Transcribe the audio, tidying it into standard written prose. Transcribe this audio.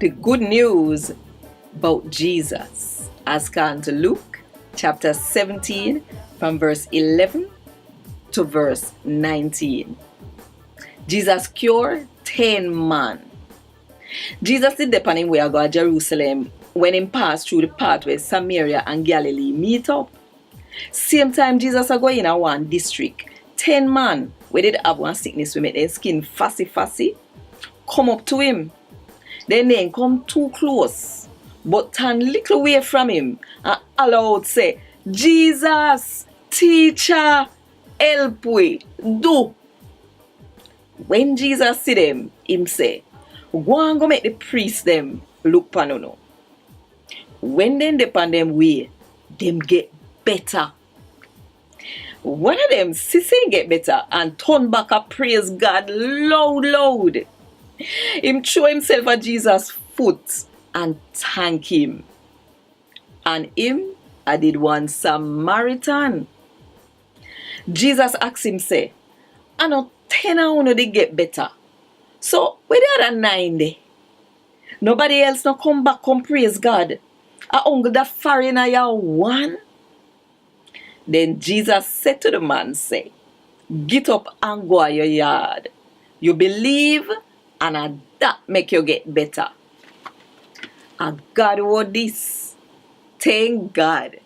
the good news about Jesus as gone to Luke chapter 17 from verse 11 to verse 19. Jesus cured 10 men. Jesus did depend him where go to Jerusalem when him passed through the path where Samaria and Galilee meet up. Same time Jesus a go in a one district. 10 men where did have one sickness we make their skin fussy come up to him. Then they come too close, but turn little away from him and all out say, Jesus, teacher, help we, do. When Jesus see them, him say, go and go make the priest them look pan uno. When them depend them way, them get better. One of them see get better and turn back and praise God loud. Him throw himself at Jesus' foot and thank him. And him I did one Samaritan. Jesus asked him say, I know 10 of you they get better. So where the other 9 there? Nobody else no come back come praise God. A uncle that foreigner ya one. Then Jesus said to the man, say, get up and go to your yard. You believe and that make you get better. And Gad Wod Dis. Thank God.